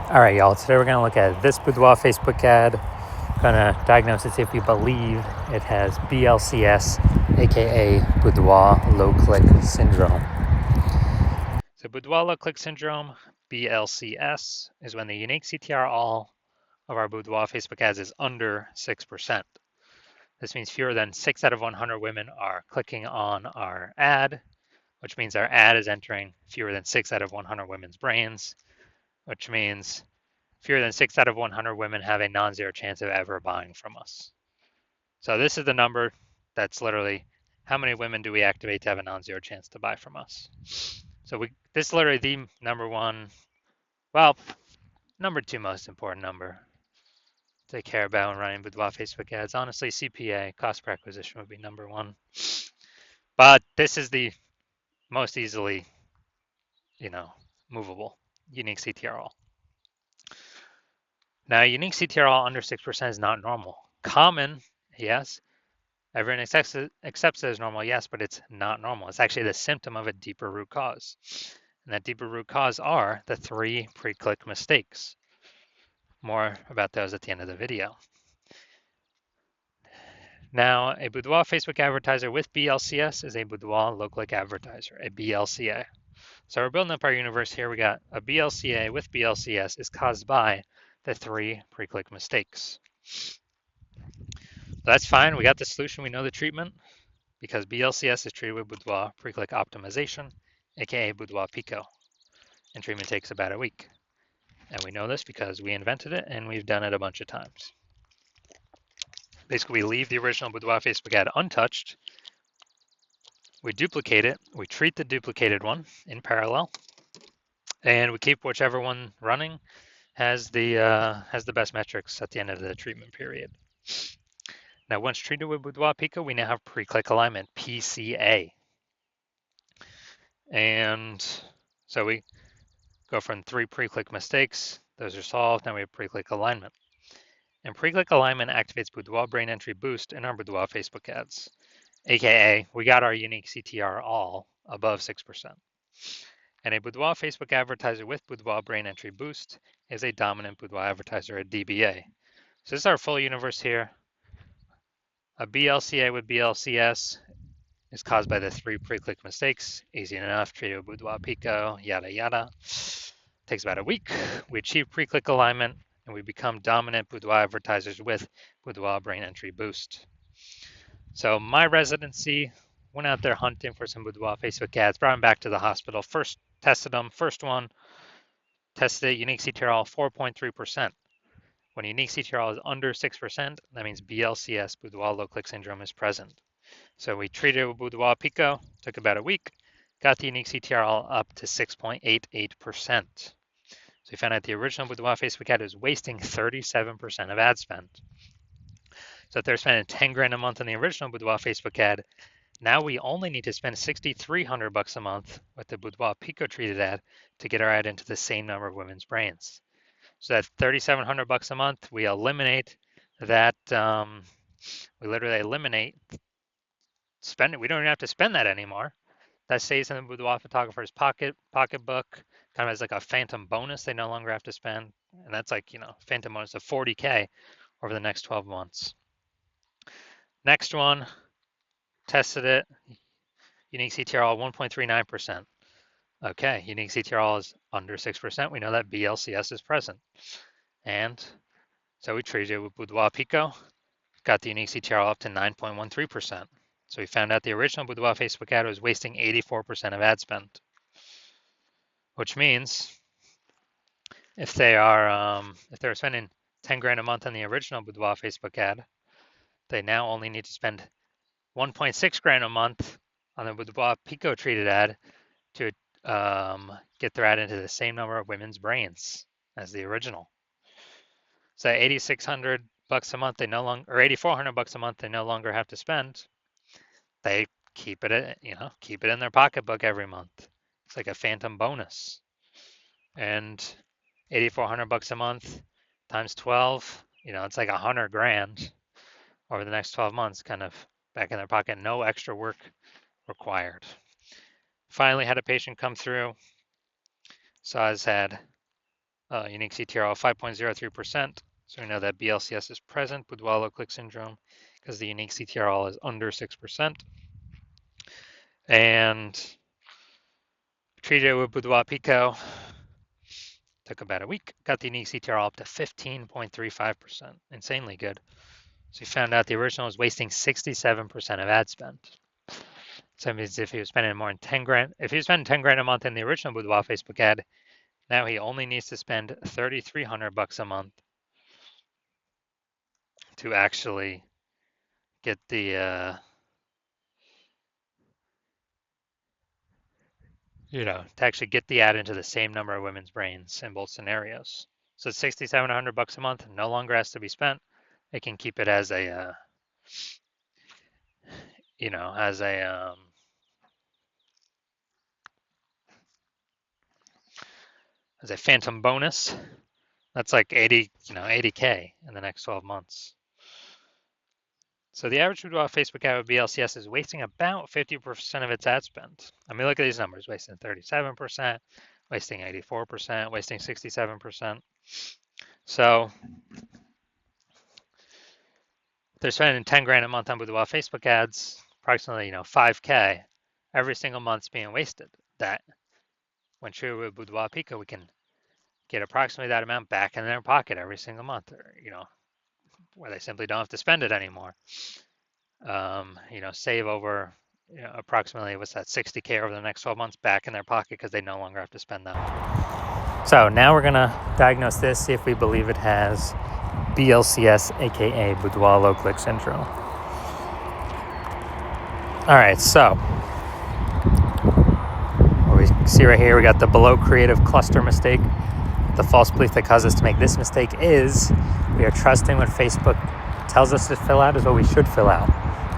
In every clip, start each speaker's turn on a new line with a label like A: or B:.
A: All right, y'all. Today we're going to look at this Boudoir Facebook ad. Going to diagnose it, see if we believe it has BLCS, aka Boudoir Low Click Syndrome. So, Boudoir Low Click Syndrome, BLCS, is when the unique CTR all of our Boudoir Facebook ads is under 6%. This means fewer than 6 out of 100 women are clicking on our ad, which means our ad is entering fewer than 6 out of 100 women's brains, which means fewer than 6 out of 100 women have a non-zero chance of ever buying from us. So this is the number that's literally how many women do we activate to have a non-zero chance to buy from us. So this is literally the number one, well, number two most important number to care about when running Boudoir Facebook ads. Honestly, CPA, cost per acquisition, would be number one. But this is the most easily, movable, unique CTRL. Now, unique CTRL under 6% is not normal. Common, yes. Everyone accepts it as normal, yes, but it's not normal. It's actually the symptom of a deeper root cause. And that deeper root cause are the 3 pre-click mistakes. More about those at the end of the video. Now, a Boudoir Facebook advertiser with BLCS is a Boudoir low-click advertiser, a BLCA. So we're building up our universe here. We got a BLCA with BLCS is caused by the 3 pre-click mistakes. That's fine. We got the solution. We know the treatment because BLCS is treated with Boudoir pre-click optimization, aka Boudoir Pico, and treatment takes about a week. And we know this because we invented it and we've done it a bunch of times. Basically, we leave the original Boudoir Facebook ad untouched. We duplicate it. We treat the duplicated one in parallel, and we keep whichever one running has the best metrics at the end of the treatment period. Now, once treated with Boudoir Pico, we now have pre-click alignment, PCA. And so we go from 3 pre-click mistakes. Those are solved. Now we have pre-click alignment. And pre-click alignment activates Boudoir brain entry boost in our Boudoir Facebook ads, aka we got our unique CTR all above 6%. And a Boudoir Facebook advertiser with Boudoir brain entry boost is a dominant Boudoir advertiser, a DBA. So this is our full universe here. A BLCA with BLCS is caused by the 3 pre-click mistakes. Easy enough, treated with Boudoir Pico, yada yada. Takes about a week. We achieve pre-click alignment and we become dominant Boudoir advertisers with Boudoir brain entry boost. So my residency, went out there hunting for some Boudoir Facebook ads, brought them back to the hospital. First tested them, first one, tested it, unique CTRL 4.3%. When unique CTRL is under 6%, that means BLCS, Boudoir low click syndrome, is present. So we treated it with Boudoir Pico, took about a week, got the unique CTRL up to 6.88%. So we found out the original Boudoir Facebook ad is wasting 37% of ad spend. So if they're spending 10 grand a month on the original Boudoir Facebook ad, now we only need to spend $6,300 a month with the Boudoir Pico treated ad to get our ad into the same number of women's brains. So that's $3,700 a month. We eliminate that. We literally eliminate spending. We don't even have to spend that anymore. That stays in the Boudoir photographer's pocketbook, kind of as like a phantom bonus they no longer have to spend. And that's like, phantom bonus of 40K over the next 12 months. Next one, tested it. Unique CTRL 1.39%. Okay, unique CTRL is under 6%. We know that BLCS is present. And so we treated it with Boudoir Pico, got the unique CTRL up to 9.13%. So we found out the original Boudoir Facebook ad was wasting 84% of ad spend, which means if they're spending 10 grand a month on the original Boudoir Facebook ad, they now only need to spend 1.6 grand a month on the Boudoir Pico treated ad to get their ad into the same number of women's brains as the original. So $8,600 a month they no longer, or $8,400 a month they no longer have to spend. They keep it, keep it in their pocketbook every month. It's like a phantom bonus. And $8,400 a month times 12, it's like 100 grand over the next 12 months, kind of back in their pocket. No extra work required. Finally had a patient come through, saw his ad, Unique CTRL 5.03%. So we know that BLCS is present, boudoir low click syndrome, because the unique CTRL is under 6%. And treated it with boudoir pico. Took about a week. Got the unique CTRL up to 15.35%. Insanely good. So we found out the original was wasting 67% of ad spend. So that means if he was spending more than 10 grand, if he was spending 10 grand a month in the original boudoir Facebook ad, now he only needs to spend 3,300 bucks a month to actually get the to actually get the ad into the same number of women's brains in both scenarios. So 6,700 bucks a month no longer has to be spent. They can keep it as a as a phantom bonus. That's like 80K in the next 12 months. So the average boudoir Facebook ad with BLCS is wasting about 50% of its ad spend. I mean, look at these numbers: wasting 37%, wasting 84%, wasting 67%. So they're spending 10 grand a month on boudoir Facebook ads, approximately 5K every single month's being wasted. That when true with boudoir pico, we can get approximately that amount back in their pocket every single month, or where they simply don't have to spend it anymore. Save over approximately 60K over the next 12 months back in their pocket because they no longer have to spend that. So now we're gonna diagnose this, see if we believe it has BLCS, aka boudoir low click syndrome. All right, so what we see right here, we got the below creative cluster mistake. The false belief that caused us to make this mistake is we are trusting what Facebook tells us to fill out is what we should fill out.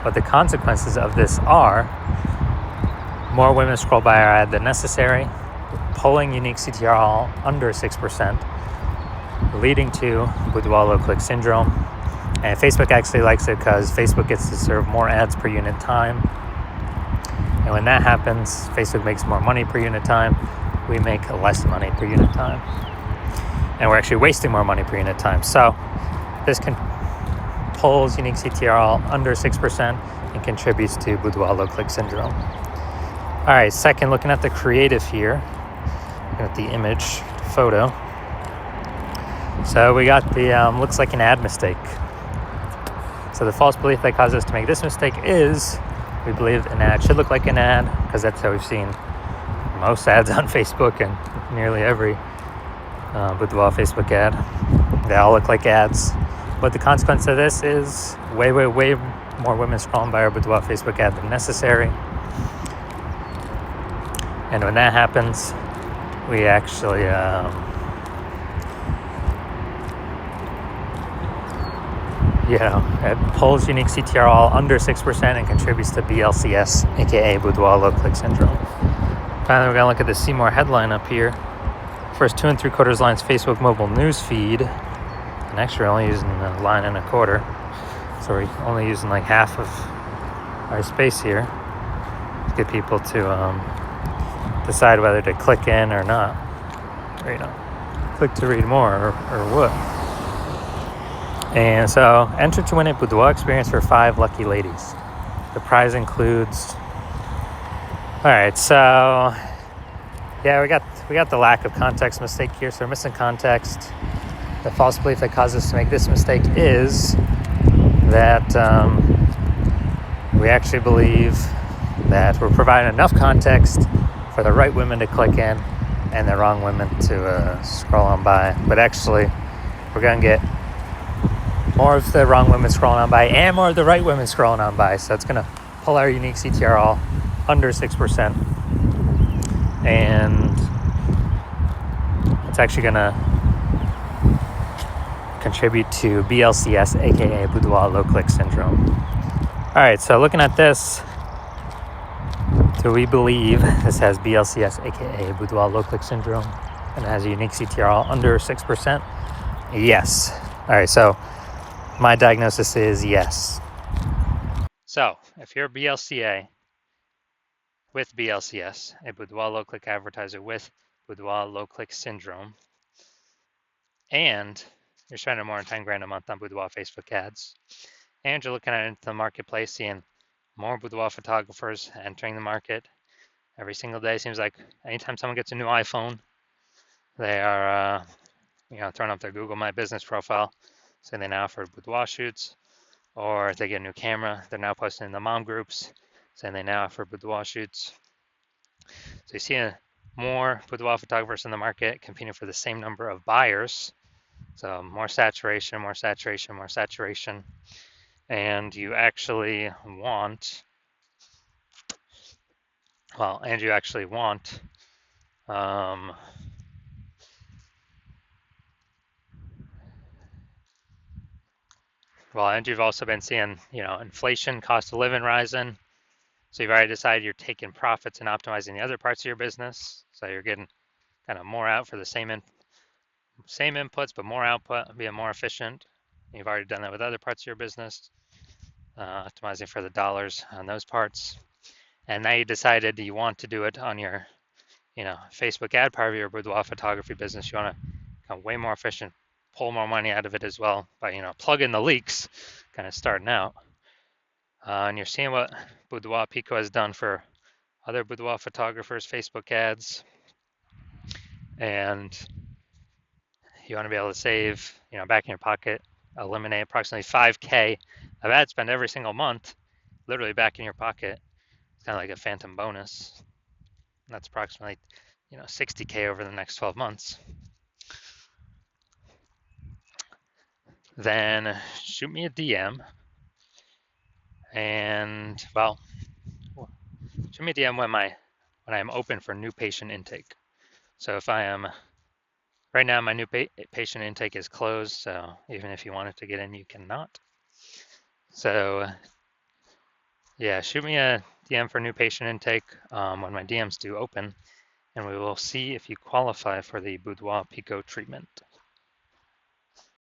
A: But the consequences of this are more women scroll by our ad than necessary, pulling unique CTRL under 6%, leading to boudoir low click syndrome. And Facebook actually likes it because Facebook gets to serve more ads per unit time. And when that happens, Facebook makes more money per unit time. We make less money per unit time. And we're actually wasting more money per unit time. So this pulls unique CTRL under 6% and contributes to boudoir low click syndrome. All right, second, looking at the creative here, looking at the image photo. So we got the looks like an ad mistake. So the false belief that caused us to make this mistake is we believe an ad should look like an ad because that's how we've seen most ads on Facebook and nearly every boudoir Facebook ad. They all look like ads. But the consequence of this is way more women scrolling by our boudoir Facebook ad than necessary. And when that happens, we actually it pulls unique CTRL under 6% and contributes to BLCS, aka boudoir low click syndrome. Finally, we're gonna look at the See More headline up here. First 2 3/4 lines Facebook mobile news feed. And actually we're only using a line and a quarter. So we're only using like half of our space here to get people to decide whether to click in or not. Or, click to read more or what. And so, enter to win a boudoir experience for 5 lucky ladies. The prize includes... Alright, so... Yeah, we got the lack of context mistake here, so we're missing context. The false belief that caused us to make this mistake is that we actually believe that we're providing enough context for the right women to click in and the wrong women to scroll on by. But actually, we're going to get more of the wrong women scrolling on by and more of the right women scrolling on by. So it's going to pull our unique CTRL under 6%. And it's actually going to contribute to BLCS, aka boudoir low click syndrome. All right, so looking at this, do we believe this has BLCS, aka boudoir low click syndrome, and it has a unique CTRL under 6%? Yes. All right, so my diagnosis is yes. So if you're BLCA with BLCS, a boudoir low click advertiser with boudoir low click syndrome, and you're spending more than 10 grand a month on Boudoir Facebook ads, and you're looking at into the marketplace, seeing more boudoir photographers entering the market every single day. Seems like anytime someone gets a new iPhone, they are throwing up their Google My Business profile saying they now offer boudoir shoots, or if they get a new camera, they're now posting in the mom groups saying they now offer boudoir shoots. So you see more boudoir photographers in the market competing for the same number of buyers. So more saturation, more saturation, more saturation. And you actually want, and you've also been seeing, inflation, cost of living rising. So you've already decided you're taking profits and optimizing the other parts of your business. So you're getting kind of more out for the same inputs, but more output, being more efficient. You've already done that with other parts of your business, optimizing for the dollars on those parts. And now you decided you want to do it on your, Facebook ad part of your boudoir photography business. You want to become way more efficient, pull more money out of it as well by, plug in the leaks, kind of starting out. And you're seeing what Boudoir Pico has done for other boudoir photographers' Facebook ads. And you want to be able to save, back in your pocket, eliminate approximately 5K of ad spend every single month, literally back in your pocket. It's kind of like a phantom bonus. And that's approximately, 60K over the next 12 months. Then shoot me a DM and, shoot me a DM when I am open for new patient intake. So if I am, right now my new patient intake is closed, so even if you wanted to get in, you cannot. So yeah, shoot me a DM for new patient intake when my DMs do open, and we will see if you qualify for the Boudoir Pico treatment.